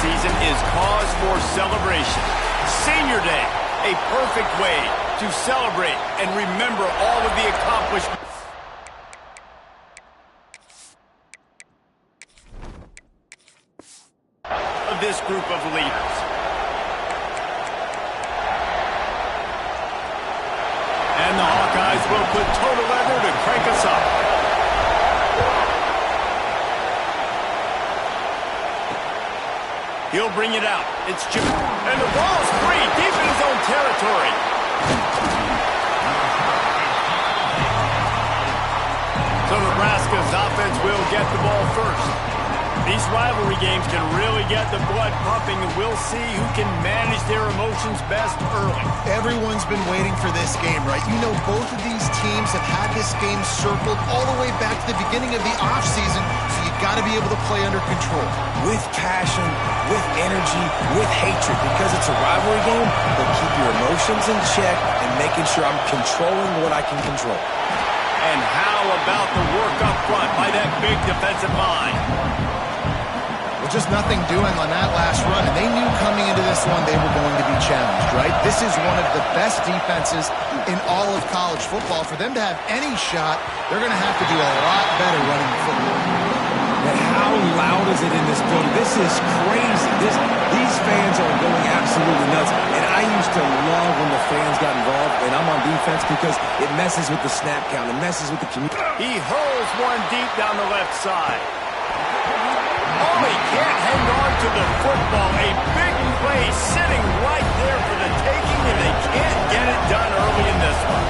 season is cause for celebration. Senior Day, a perfect way to celebrate and remember all of the accomplishments of this group of leaders. And the Hawkeyes will put total leather to crank us up. He'll bring it out. It's Jim. And the ball's free, deep in his own territory. So Nebraska's offense will get the ball first. These rivalry games can really get the blood pumping, and we'll see who can manage their emotions best early. Everyone's been waiting for this game, right? You know, both of these teams have had this game circled all the way back to the beginning of the offseason, so you got to be able to play under control. With passion, with energy, with hatred, because it's a rivalry game, but keep your emotions in check and making sure I'm controlling what I can control. And how about the work up front by that big defensive line? Just nothing doing on that last run, and they knew coming into this one they were going to be challenged, right? This is one of the best defenses in all of college football. For them to have any shot, they're going to have to do a lot better running the football. But how loud is it in this building? This is crazy. These fans are going absolutely nuts, and I used to love when the fans got involved, and I'm on defense because it messes with the snap count. It messes with the community. He hurls one deep down the left side. Oh, he can't hang on to the football. A big play sitting right there for the taking, and they can't get it done early in this one.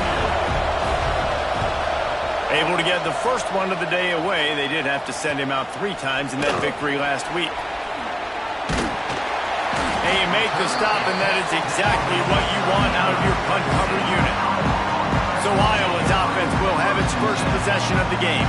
Able to get the first one of the day away. They did have to send him out 3 times in that victory last week. And you make the stop, and that is exactly what you want out of your punt cover unit. So Iowa's offense will have its first possession of the game.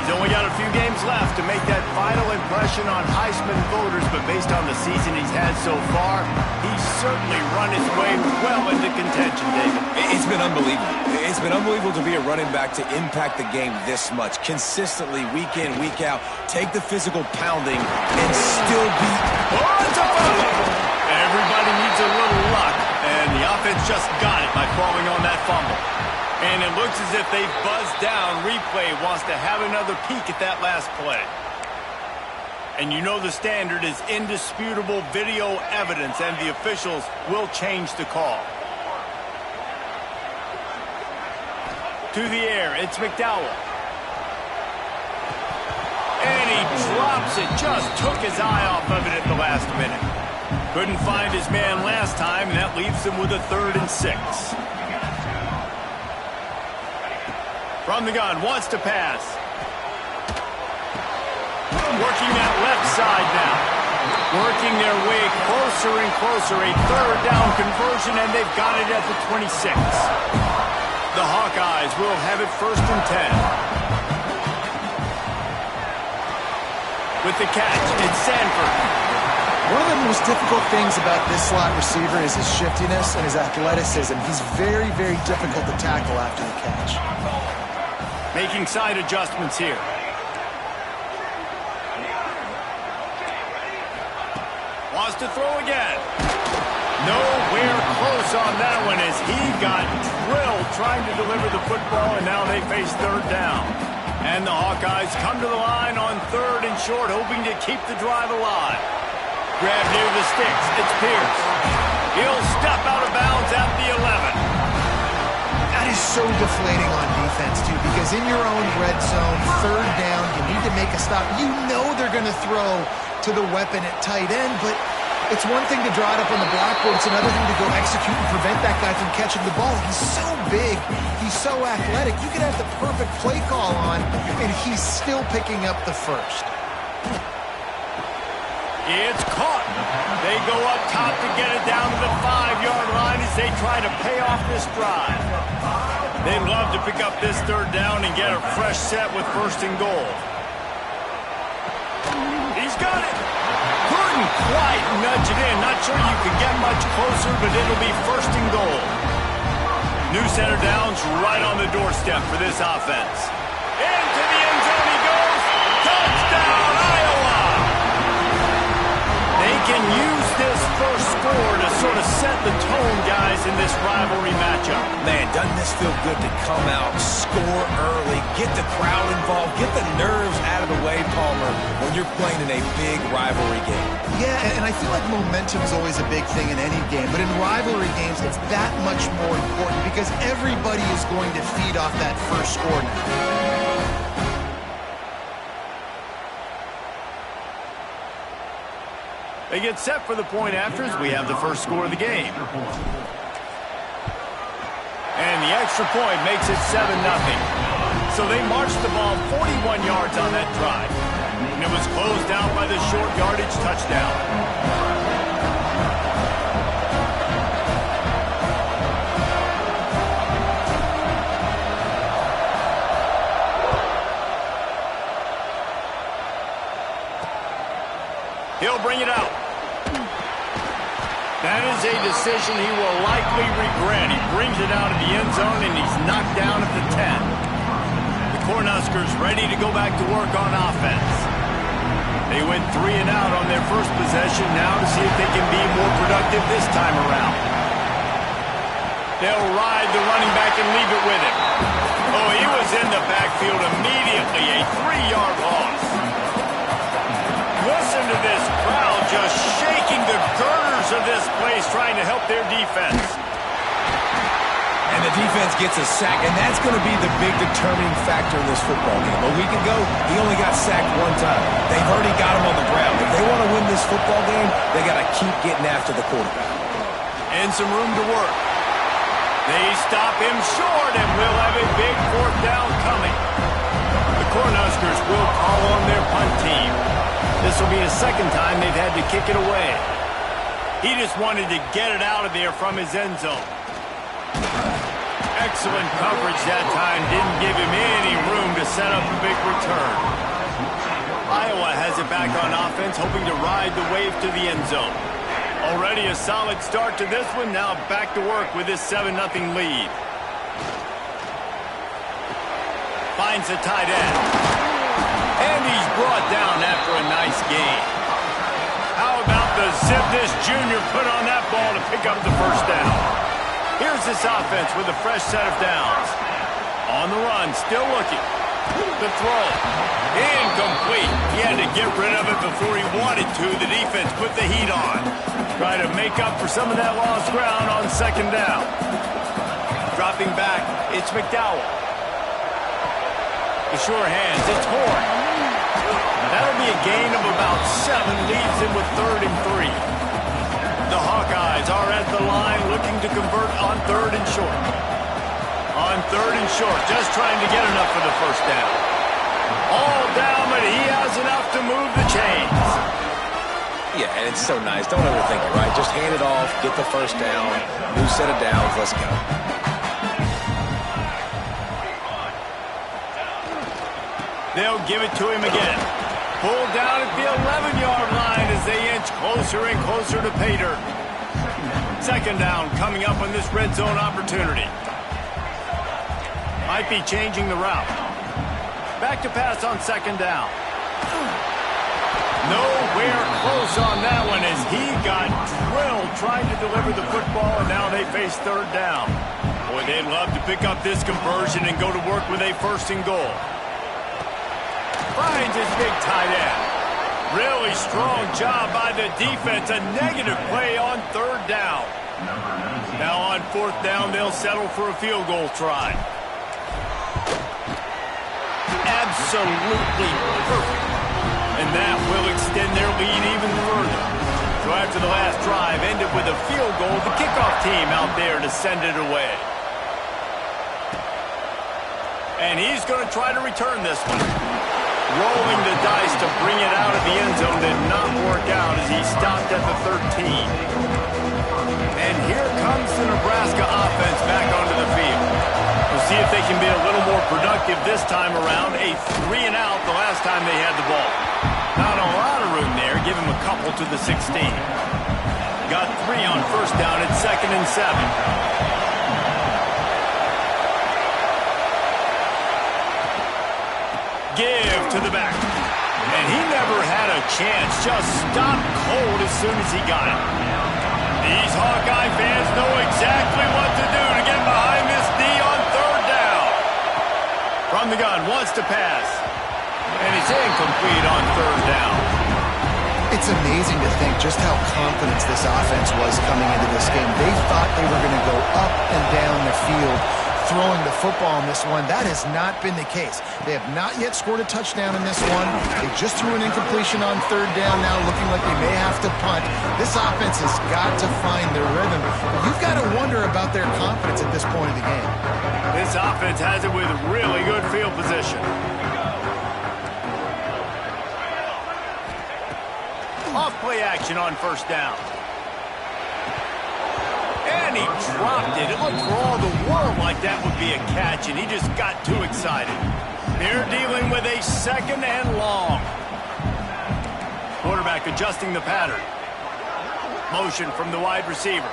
He's only got a few games left to make that final impression on Heisman voters, but based on the season he's had so far, he's certainly run his way well into contention, David. It's been unbelievable. It's been unbelievable to be a running back to impact the game this much. Consistently, week in, week out, take the physical pounding and still beat. Oh, it's a fumble! Everybody needs a little luck, and the offense just got it by falling on that fumble. And it looks as if they've buzzed down. Replay wants to have another peek at that last play. And you know the standard is indisputable video evidence, and the officials will change the call. To the air, it's McDowell. And he drops it, just took his eye off of it at the last minute. Couldn't find his man last time, and that leaves him with a 3rd and 6. From the gun, wants to pass. Working that left side now. Working their way closer and closer. A 3rd down conversion, and they've got it at the 26. The Hawkeyes will have it 1st and 10. With the catch, it's Sanford. One of the most difficult things about this slot receiver is his shiftiness and his athleticism. He's very, very difficult to tackle after the catch. Making side adjustments here. Wants to throw again. Nowhere close on that one as he got drilled trying to deliver the football, and now they face 3rd down. And the Hawkeyes come to the line on 3rd and short, hoping to keep the drive alive. Grab near the sticks. It's Pierce. He'll step out of bounds at the 11. That is so deflating on defense, too, because in your own red zone, 3rd down, you need to make a stop. You know they're going to throw to the weapon at tight end, but it's one thing to draw it up on the blackboard. It's another thing to go execute and prevent that guy from catching the ball. He's so big. He's so athletic. You could have the perfect play call on, and he's still picking up the 1st. It's caught. They go up top to get it down to the 5-yard line as they try to pay off this drive. They'd love to pick up this 3rd down and get a fresh set with 1st and goal. He's got it. Couldn't quite nudge it in. Not sure you could get much closer, but it'll be 1st and goal. New center downs right on the doorstep for this offense. Into the end zone he goes. Touchdown, Iowa! They can to set the tone, guys, in this rivalry matchup. Man, doesn't this feel good to come out, score early, get the crowd involved, get the nerves out of the way, Palmer, when you're playing in a big rivalry game? Yeah, and I feel like momentum is always a big thing in any game, but in rivalry games, it's that much more important because everybody is going to feed off that first score now. They get set for the point after as we have the first score of the game. And the extra point makes it 7-0. So they marched the ball 41 yards on that drive. And it was closed out by the short yardage touchdown. He'll bring it out. That is a decision he will likely regret. He brings it out of the end zone, and he's knocked down at the 10. The Cornhuskers ready to go back to work on offense. They went 3 and out on their first possession, now to see if they can be more productive this time around. They'll ride the running back and leave it with him. Oh, he was in the backfield immediately, a 3-yard loss. Listen to this crowd just shaking the girders of this place, trying to help their defense. And the defense gets a sack, and that's going to be the big determining factor in this football game. A week ago, he only got sacked 1 time. They've already got him on the ground. If they want to win this football game, they got to keep getting after the quarterback. And some room to work. They stop him short, and we'll have a big 4th down coming. The Cornhuskers will call on their punt team. This will be the second time they've had to kick it away. He just wanted to get it out of there from his end zone. Excellent coverage that time. Didn't give him any room to set up a big return. Iowa has it back on offense, hoping to ride the wave to the end zone. Already a solid start to this one. Now back to work with this 7-0 lead. Finds a tight end. And he's brought down after a nice gain. How about the zip this junior put on that ball to pick up the first down? Here's this offense with a fresh set of downs. On the run, still looking. The throw. Incomplete. He had to get rid of it before he wanted to. The defense put the heat on. Try to make up for some of that lost ground on 2nd down. Dropping back, it's McDowell. The sure hands, it's Horn. That'll be a gain of about 7, leaves him with 3rd and 3. The Hawkeyes are at the line looking to convert on 3rd and short. On 3rd and short, just trying to get enough for the first down. All down, but he has enough to move the chains. Yeah, and it's so nice. Don't overthink it, right? Just hand it off, get the first down, new set of downs, let's go. They'll give it to him again. Pulled down at the 11-yard line as they inch closer and closer to pay dirt. 2nd down coming up on this red zone opportunity. Might be changing the route. Back to pass on 2nd down. Nowhere close on that one as he got drilled trying to deliver the football, and now they face 3rd down. Boy, they'd love to pick up this conversion and go to work with a 1st and goal. Finds his big tight end. Really strong job by the defense. A negative play on 3rd down. Now on 4th down, they'll settle for a field goal try. Absolutely perfect. And that will extend their lead even further. So after the last drive ended with a field goal, the kickoff team out there to send it away. And he's going to try to return this one. Rolling the dice to bring it out of the end zone did not work out as he stopped at the 13. And here comes the Nebraska offense back onto the field. We'll see if they can be a little more productive this time around. A 3 and out the last time they had the ball. Not a lot of room there. Give him a couple to the 16. Got 3 on 1st down at 2nd and 7. Give to the back. And he never had a chance. Just stopped cold as soon as he got it. These Hawkeye fans know exactly what to do to get behind this D on third down. From the gun, wants to pass. And he's incomplete on third down. It's amazing to think just how confident this offense was coming into this game. They thought they were going to go up and down the field throwing the football in this one. That has not been the case. They have not yet scored a touchdown in this one. They just threw an incompletion on third down now, looking like they may have to punt. This offense has got to find their rhythm. You've got to wonder about their confidence at this point of the game. This offense has it with really good field position. Off play action on first down. And he dropped it. It looked for all the world like that would be a catch, and he just got too excited. They're dealing with a second and long. Quarterback adjusting the pattern. Motion from the wide receiver.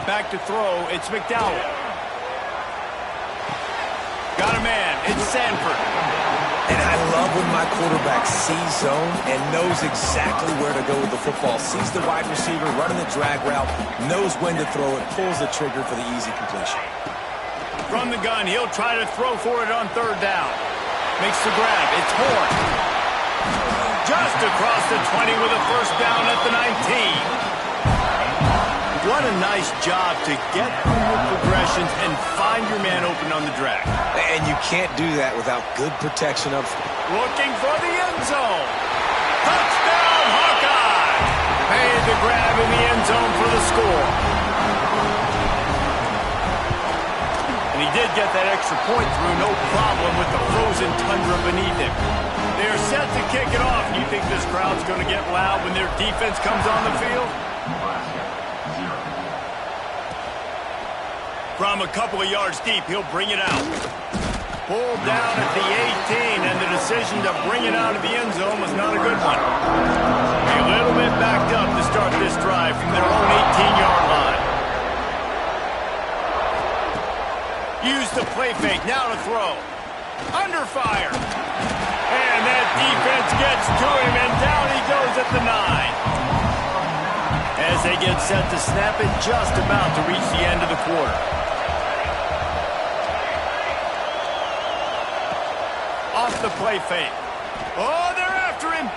Back to throw. It's McDowell. Got a man. It's Sanford. And I love when my quarterback sees zone and knows exactly where to go with the football. Sees the wide receiver running the drag route, knows when to throw it, pulls the trigger for the easy completion. From the gun, he'll try to throw for it on third down. Makes the grab. It's Horn. Just across the 20 with a first down at the 19. What a nice job to get through your progressions and find your man open on the drag. And you can't do that without good protection up front. Looking for the end zone. Touchdown, Hawkeye! Made the grab in the end zone for the score. And he did get that extra point through, no problem with the frozen tundra beneath him. They're set to kick it off. Do you think this crowd's going to get loud when their defense comes on the field? From a couple of yards deep, he'll bring it out. Pulled down at the 18, and the decision to bring it out of the end zone was not a good one. A little bit backed up to start this drive from their own 18-yard line. Use the play fake, now to throw. Under fire. And that defense gets to him, and down he goes at the 9. As they get set to snap it, just about to reach the end of the quarter. Off the play fake. Oh, they're after him.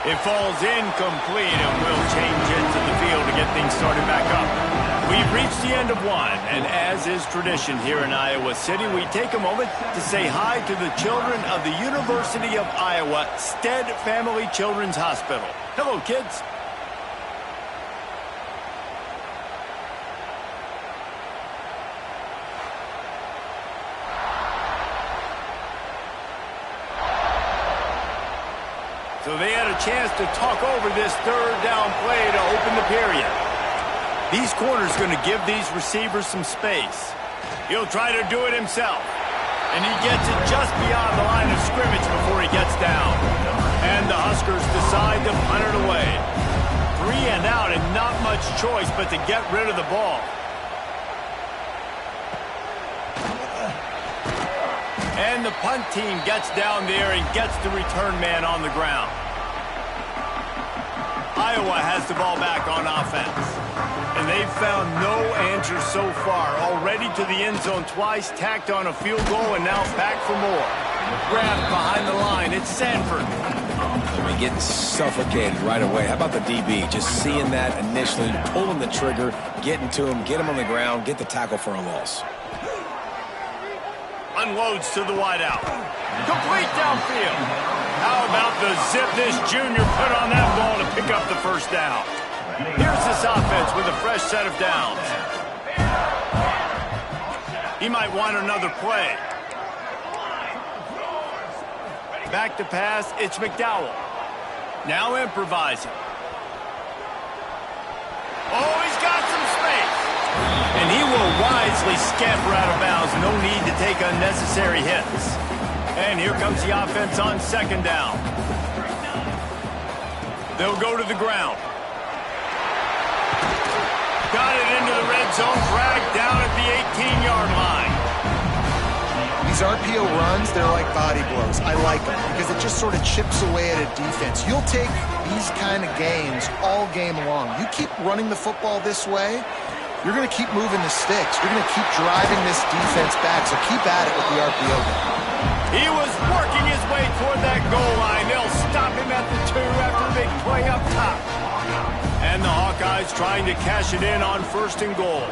It falls incomplete, and we'll change into the field to get things started back up. We've reached the end of one, and as is tradition here in Iowa City, we take a moment to say hi to the children of the University of Iowa Stead Family Children's Hospital. Hello, kids. So they had a chance to talk over this third down play to open the period. These corners going to give these receivers some space. He'll try to do it himself. And he gets it just beyond the line of scrimmage before he gets down. And the Huskers decide to punt it away. 3 and out and not much choice but to get rid of the ball. And the punt team gets down there and gets the return man on the ground. Iowa has the ball back on offense. And they've found no answer so far. Already to the end zone twice, tacked on a field goal, and now back for more. Grabbed behind the line. It's Sanford. I mean, getting suffocated right away. How about the DB? Just seeing that initially, pulling the trigger, getting to him, get him on the ground, get the tackle for a loss. Unloads to the wideout. Complete downfield. How about the zip this junior put on that ball to pick up the first down? Here's this offense with a fresh set of downs. He might want another play. Back to pass, it's McDowell. Now improvising. Oh, he's got some space. And he will wisely scamper out of bounds. No need to take unnecessary hits. And here comes the offense on second down. They'll go to the ground. Got it into the red zone, dragged down at the 18-yard line. You These RPO runs, they're like body blows. I like them because it just sort of chips away at a defense. You'll take these kind of gains all game long. You keep running the football this way, you're going to keep moving the sticks. You're going to keep driving this defense back, so keep at it with the RPO. He was working his way toward that goal line. They'll stop him at the 2 after the big play up top. And the Hawkeyes trying to cash it in on 1st and goal.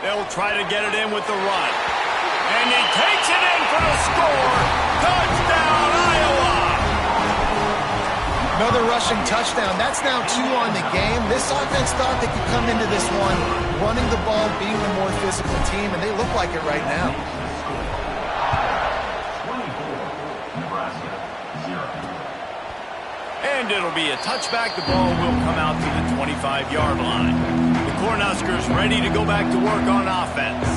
They'll try to get it in with the run. And he takes it in for the score. Touchdown, Iowa! Another rushing touchdown. That's now 2 on the game. This offense thought they could come into this one running the ball, being the more physical team, and they look like it right now. And it'll be a touchback. The ball will come out to the 25-yard line. The Cornhuskers ready to go back to work on offense.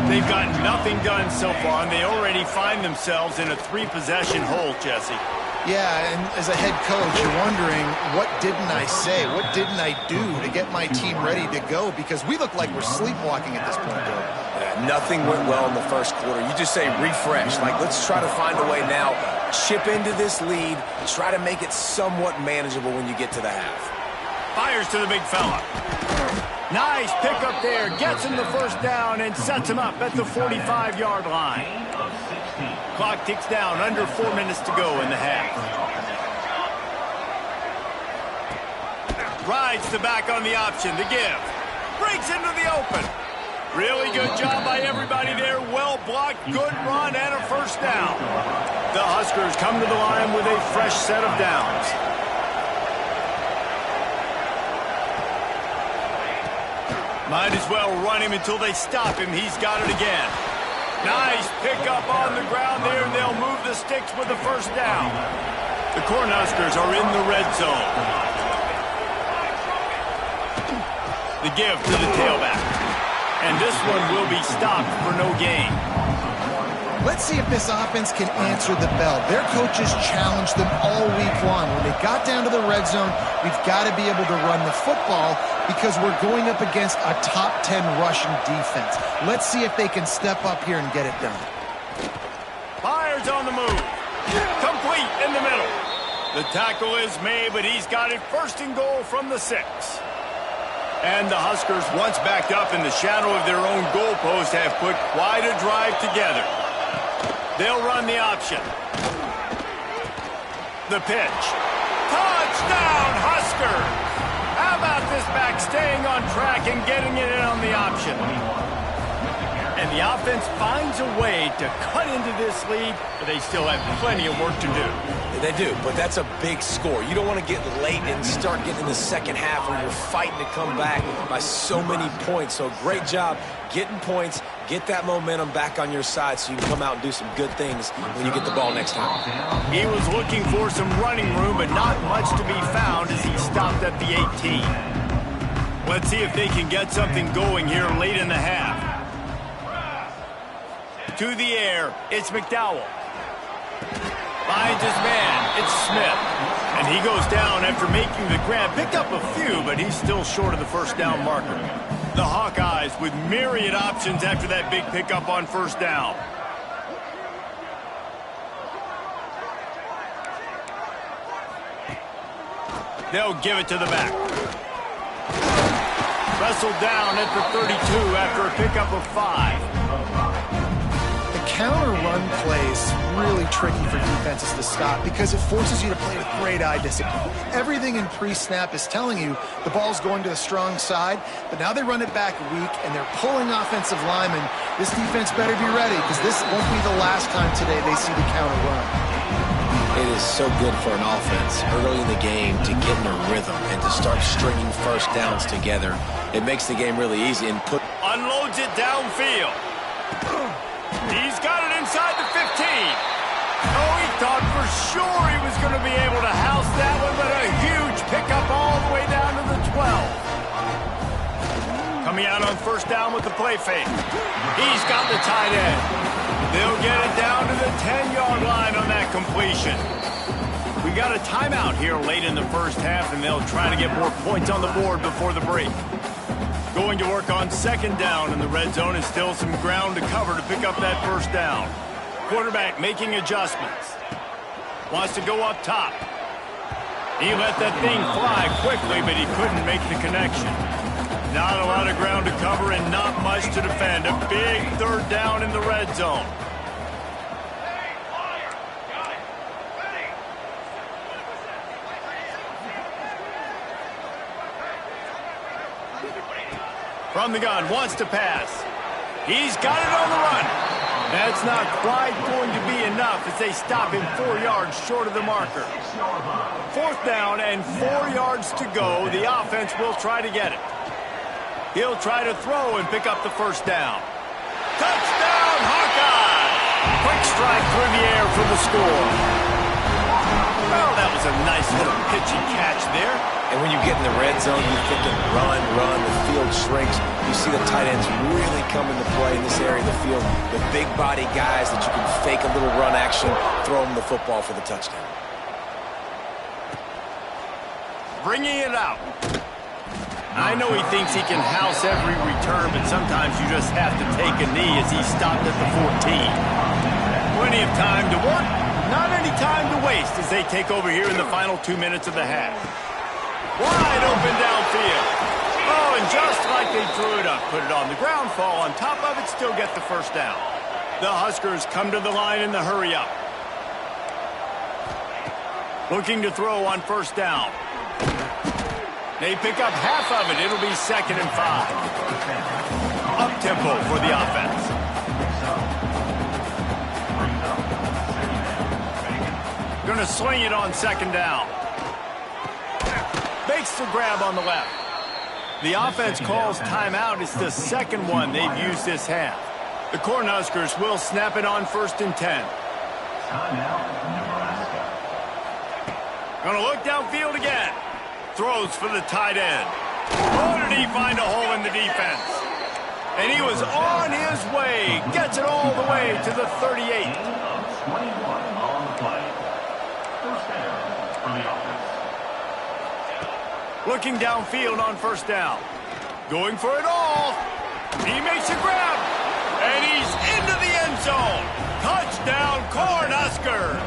They've got nothing done so far, and they already find themselves in a 3-possession hole, Jesse. Yeah, and as a head coach, you're wondering, what didn't I say? What didn't I do to get my team ready to go? Because we look like we're sleepwalking at this point, Bill. Yeah, nothing went well in the first quarter. You just say refresh. Like, let's try to find a way now. Chip into this lead. Try to make it somewhat manageable when you get to the half. Fires to the big fella. Nice pickup there. Gets him the 1st down and sets him up at the 45-yard line. Clock ticks down. Under 4 minutes to go in the half. Rides the back on the option. The give. Breaks into the open. Really good job by everybody there. Well blocked, good run, and a 1st down. The Huskers come to the line with a fresh set of downs. Might as well run him until they stop him. He's got it again. Nice pickup on the ground there, and they'll move the sticks with the 1st down. The Cornhuskers are in the red zone. The give to the tailback. And this one will be stopped for no gain. Let's see if this offense can answer the bell. Their coaches challenged them all week long. When they got down to the red zone, we've got to be able to run the football because we're going up against a top 10 rushing defense. Let's see if they can step up here and get it done. Fires on the move. Complete in the middle. The tackle is made, but he's got it 1st and goal from the 6. And the Huskers, once backed up in the shadow of their own goalpost, have put quite a drive together. They'll run the option. The pitch. Touchdown, Huskers! How about this back staying on track and getting it in on the option? And the offense finds a way to cut into this lead, but they still have plenty of work to do. They do, but that's a big score. You don't want to get late and start getting in the second half when you're fighting to come back by so many points. So great job getting points, get that momentum back on your side so you can come out and do some good things when you get the ball next time. He was looking for some running room, but not much to be found as he stopped at the 18. Let's see if they can get something going here late in the half. To the air, it's McDowell. Finds his man, it's Smith. And he goes down after making the grab. Picked up a few, but he's still short of the 1st down marker. The Hawkeyes with myriad options after that big pickup on 1st down. They'll give it to the back. Wrestled down at the 32 after a pickup of 5. Counter run plays really tricky for defenses to stop because it forces you to play with great eye discipline. Everything in pre-snap is telling you the ball's going to the strong side, but now they run it back weak and they're pulling offensive linemen. This defense better be ready because this won't be the last time today they see the counter run. It is so good for an offense early in the game to get in a rhythm and to start stringing 1st downs together. It makes the game really easy and unloads it downfield. He's got it inside the 15. Oh, he thought for sure he was going to be able to house that one, but a huge pickup all the way down to the 12. Coming out on 1st down with the play fake. He's got the tight end. They'll get it down to the 10-yard line on that completion. We got a timeout here late in the 1st half, and they'll try to get more points on the board before the break. Going to work on second down in the red zone, and still some ground to cover to pick up that first down. Quarterback making adjustments. Wants to go up top. He let that thing fly quickly, but he couldn't make the connection. Not a lot of ground to cover and not much to defend. A big third down in the red zone. From the gun, wants to pass. He's got it on the run. That's not quite going to be enough as they stop him 4 yards short of the marker. Fourth down and 4 yards to go. The offense will try to get it. He'll try to throw and pick up the first down. Touchdown, Hawkeye! Quick strike through the air for the score. Well, that was a nice little pitchy catch there. And when you get in the red zone, you're thinking run, the field shrinks. You see the tight ends really come into play in this area of the field. The big body guys that you can fake a little run action, throw them the football for the touchdown. Bringing it out. I know he thinks he can house every return, but sometimes you just have to take a knee as he stopped at the 14. Plenty of time to work, not any time to waste as they take over here in the final 2 minutes of the half. Wide open downfield. Oh, and just like they drew it up, put it on the ground, fall on top of it, still get the first down. The Huskers come to the line in the hurry up. Looking to throw on first down. They pick up half of it. It'll be 2nd and 5. Up-tempo for the offense. Going to swing it on second down. Makes the grab on the left. The offense calls timeout. It's the second one they've used this half. The Cornhuskers will snap it on 1st and 10. Going to look downfield again. Throws for the tight end. Oh, did he find a hole in the defense? And he was on his way. Gets it all the way to the 38. Looking downfield on first down. Going for it all. He makes a grab. And he's into the end zone. Touchdown, Cornhuskers.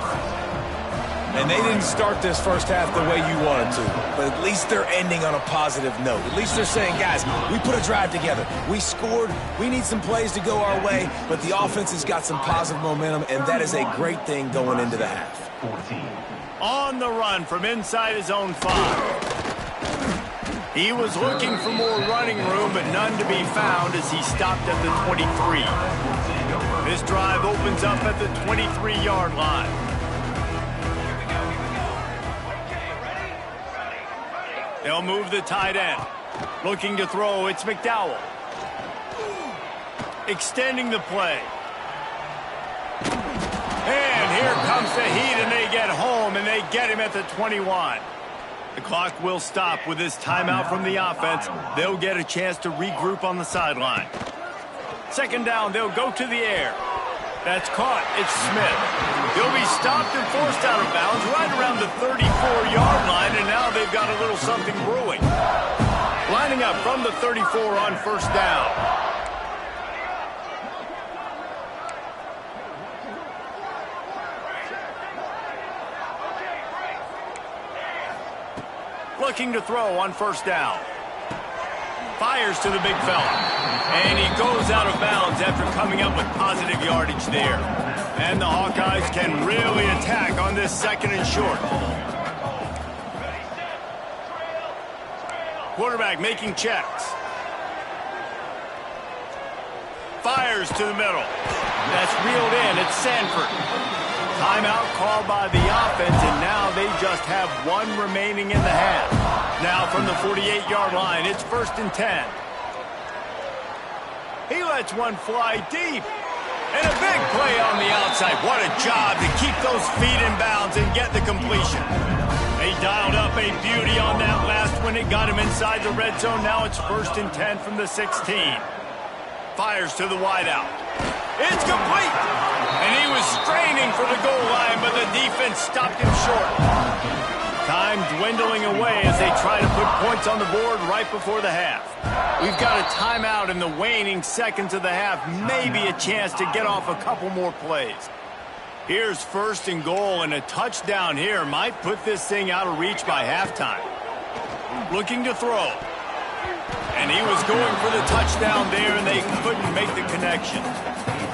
And they didn't start this first half the way you wanted to, but at least they're ending on a positive note. At least they're saying, guys, we put a drive together. We scored. We need some plays to go our way, but the offense has got some positive momentum, and that is a great thing going into the half. On the run from inside his own 5. He was looking for more running room, but none to be found as he stopped at the 23. This drive opens up at the 23-yard line. They'll move the tight end. Looking to throw, it's McDowell. Extending the play. And here comes the heat, and they get home, and they get him at the 21. The clock will stop with this timeout from the offense. They'll get a chance to regroup on the sideline. Second down, they'll go to the air. That's caught. It's Smith. He'll be stopped and forced out of bounds right around the 34-yard line, and now they've got a little something brewing. Lining up from the 34 on first down. Looking to throw on first down. Fires to the big fella. And he goes out of bounds after coming up with positive yardage there. And the Hawkeyes can really attack on this 2nd and short. Quarterback making checks. Fires to the middle. That's reeled in. It's Sanford. Timeout called by the offense, and now they just have one remaining in the half. Now from the 48-yard line, it's 1st and 10. He lets one fly deep. And a big play on the outside. What a job to keep those feet in bounds and get the completion. They dialed up a beauty on that last one. It got him inside the red zone. Now it's 1st and 10 from the 16. Fires to the wideout. It's complete. And he was straining for the goal line, but the defense stopped him short. Time dwindling away as they try to put points on the board right before the half. We've got a timeout in the waning seconds of the half. Maybe a chance to get off a couple more plays. Here's 1st and goal, and a touchdown here might put this thing out of reach by halftime. Looking to throw. And he was going for the touchdown there, and they couldn't make the connection.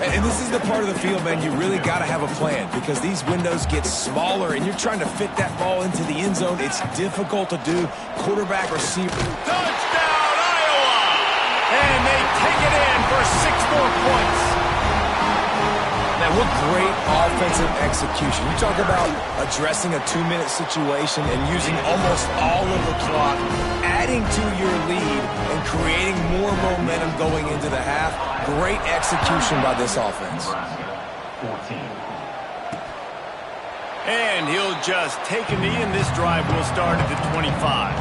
And this is the part of the field, man, you really got to have a plan because these windows get smaller and you're trying to fit that ball into the end zone. It's difficult to do. Quarterback, receiver. Touchdown, Iowa! And they take it in for 6 more points. Man, what great offensive execution. You talk about addressing a 2-minute situation and using almost all of the clock, adding to your lead and creating more momentum going into the half. Great execution by this offense. And he'll just take a knee, and this drive will start at the 25.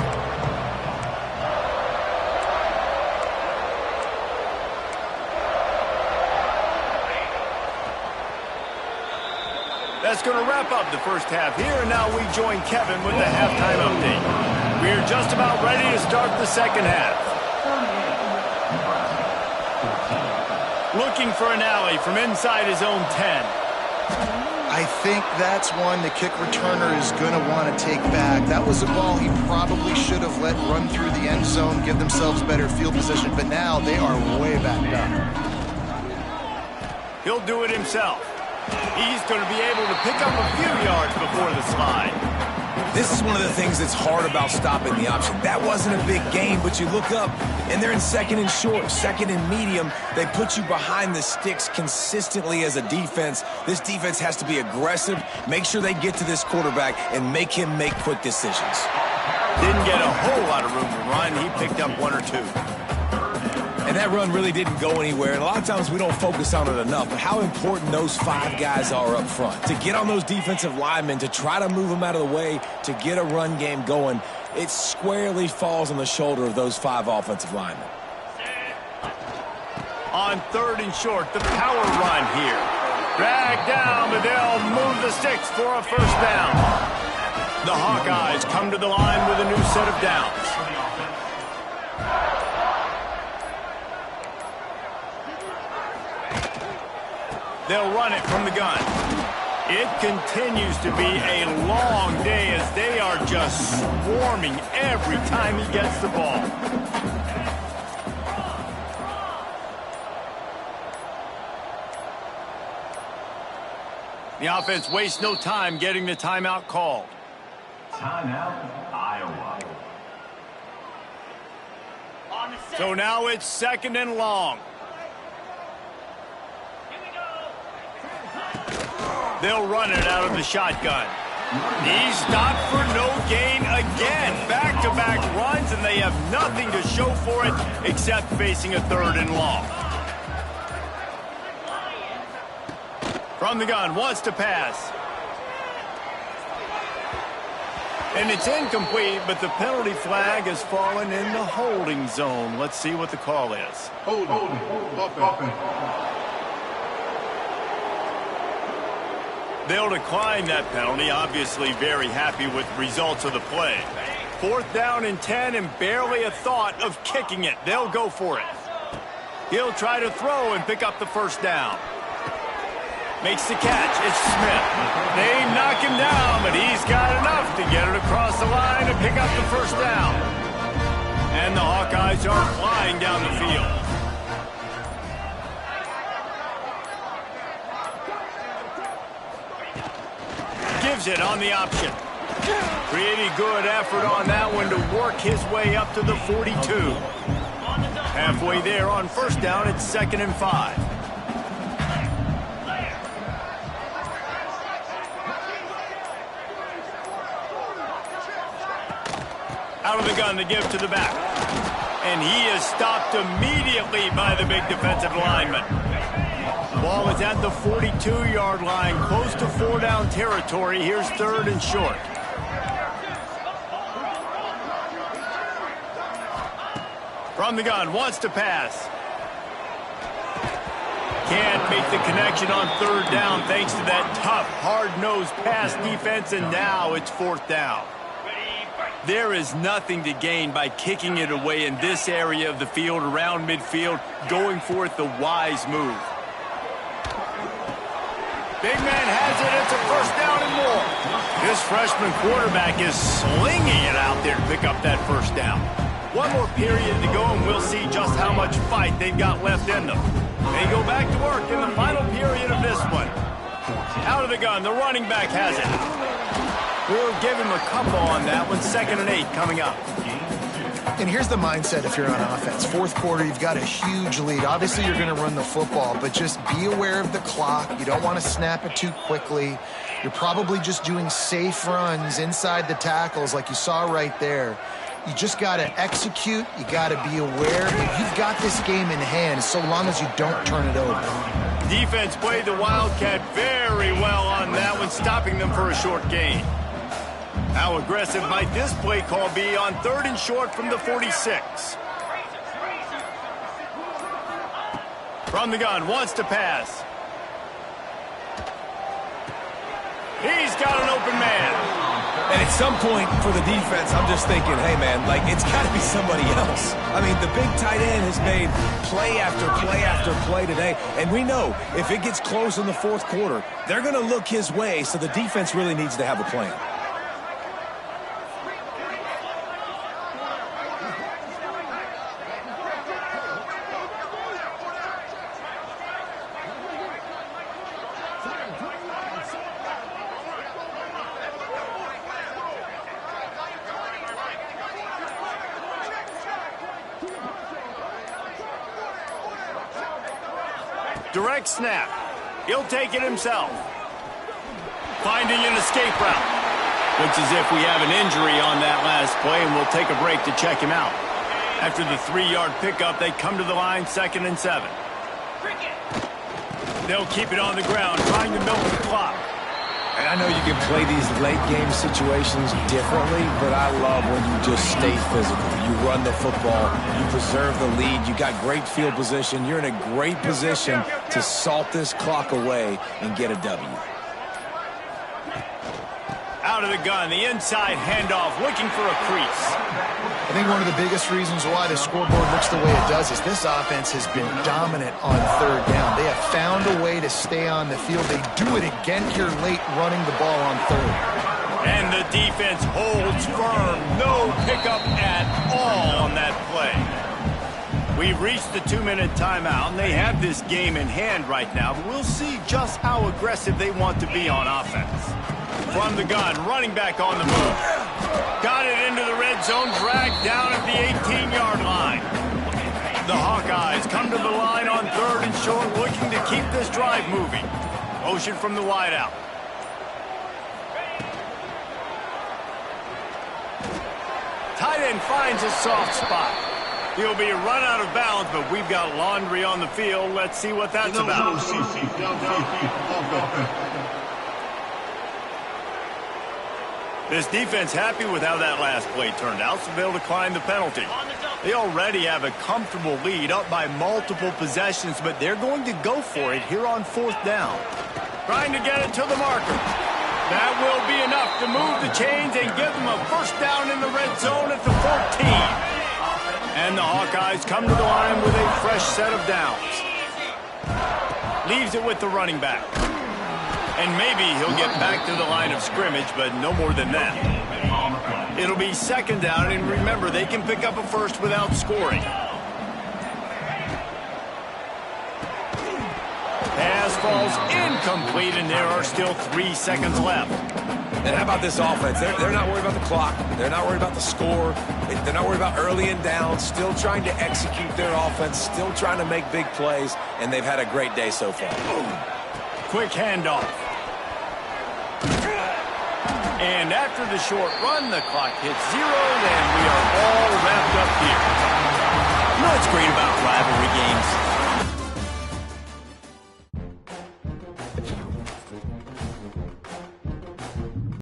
That's going to wrap up the first half here, and now we join Kevin with the halftime update. We're just about ready to start the second half. Looking for an alley from inside his own 10. I think that's one the kick returner is going to want to take back. That was a ball he probably should have let run through the end zone, give themselves better field position, but now they are way back up. He'll do it himself. He's going to be able to pick up a few yards before the slide. This is one of the things that's hard about stopping the option. That wasn't a big gain, but you look up, and they're in 2nd and short, 2nd and medium. They put you behind the sticks consistently as a defense. This defense has to be aggressive, make sure they get to this quarterback, and make him make quick decisions. Didn't get a whole lot of room to run. He picked up 1 or 2. And that run really didn't go anywhere, and a lot of times we don't focus on it enough, but how important those 5 guys are up front. To get on those defensive linemen, to try to move them out of the way, to get a run game going, it squarely falls on the shoulder of those 5 offensive linemen. On 3rd and short, the power run here. Dragged down, but they'll move the sticks for a first down. The Hawkeyes come to the line with a new set of downs. They'll run it from the gun. It continues to be a long day as they are just swarming every time he gets the ball. The offense wastes no time getting the timeout called. Timeout, Iowa. So now it's 2nd and long. They'll run it out of the shotgun. He's stopped for no gain again. Back-to-back runs, and they have nothing to show for it except facing a 3rd and long. From the gun, wants to pass. And it's incomplete, but the penalty flag has fallen in the holding zone. Let's see what the call is. Holding. They'll decline that penalty, obviously very happy with results of the play. 4th down and 10 and barely a thought of kicking it. They'll go for it. He'll try to throw and pick up the first down. Makes the catch. It's Smith. They knock him down, but he's got enough to get it across the line and pick up the first down. And the Hawkeyes are flying down the field. Gives it on the option. Pretty good effort on that one to work his way up to the 42. Halfway there on first down, it's 2nd and 5. Out of the gun to give to the back. And he is stopped immediately by the big defensive lineman. Ball is at the 42-yard line, close to 4-down territory. Here's 3rd and short. From the gun, wants to pass. Can't make the connection on 3rd down thanks to that tough, hard-nosed pass defense, and now it's 4th down. There is nothing to gain by kicking it away in this area of the field, around midfield, going for it the wise move. Big man has it. It's a first down and more. This freshman quarterback is slinging it out there to pick up that first down. One more period to go, and we'll see just how much fight they've got left in them. They go back to work in the final period of this one. Out of the gun, the running back has it. We'll give him a couple on that one. 2nd and 8 coming up. And here's the mindset if you're on offense. Fourth quarter, you've got a huge lead. Obviously, you're going to run the football, but just be aware of the clock. You don't want to snap it too quickly. You're probably just doing safe runs inside the tackles like you saw right there. You just got to execute. You got to be aware. But you've got this game in hand so long as you don't turn it over. Defense played the Wildcat very well on that one, stopping them for a short gain. How aggressive might this play call be on 3rd and short from the 46? From the gun, wants to pass. He's got an open man. And at some point for the defense, I'm just thinking, hey, man, like, it's got to be somebody else. I mean, the big tight end has made play after play after play today. And we know if it gets close in the 4th quarter, they're going to look his way, so the defense really needs to have a plan. Direct snap. He'll take it himself. Finding an escape route. Looks as if we have an injury on that last play, and we'll take a break to check him out. After the 3-yard pickup, they come to the line, 2nd and 7. They'll keep it on the ground, trying to milk the clock. And I know you can play these late-game situations differently, but I love when you just stay physical. You run the football, you preserve the lead, you got great field position, you're in a great position to salt this clock away and get a W. Out of the gun, the inside handoff, looking for a crease. I think one of the biggest reasons why the scoreboard looks the way it does is this offense has been dominant on 3rd down. They have found a way to stay on the field. They do it again here late, running the ball on 3rd. And the defense holds firm. No pickup at all on that play. We've reached the 2-minute timeout, and they have this game in hand right now, but we'll see just how aggressive they want to be on offense. From the gun, running back on the move. Got it into the red zone, dragged down at the 18-yard line. The Hawkeyes come to the line on 3rd and short, looking to keep this drive moving. Motion from the wideout. Tight end finds a soft spot. He'll be run out of bounds, but we've got laundry on the field. Let's see what that's about. This defense happy with how that last play turned out, so they'll decline the penalty. They already have a comfortable lead, up by multiple possessions, but they're going to go for it here on 4th down. Trying to get it to the marker. That will be enough to move the chains and give them a first down in the red zone at the 14. And the Hawkeyes come to the line with a fresh set of downs. Leaves it with the running back. And maybe he'll get back to the line of scrimmage, but no more than that. It'll be 2nd down, and remember, they can pick up a first without scoring. Pass falls incomplete, and there are still 3 seconds left. And how about this offense? They're not worried about the clock. They're not worried about the score. They're not worried about early and down. Still trying to execute their offense. Still trying to make big plays, and they've had a great day so far. Quick handoff. And after the short run, the clock hits 0, and we are all wrapped up here. You know what's great about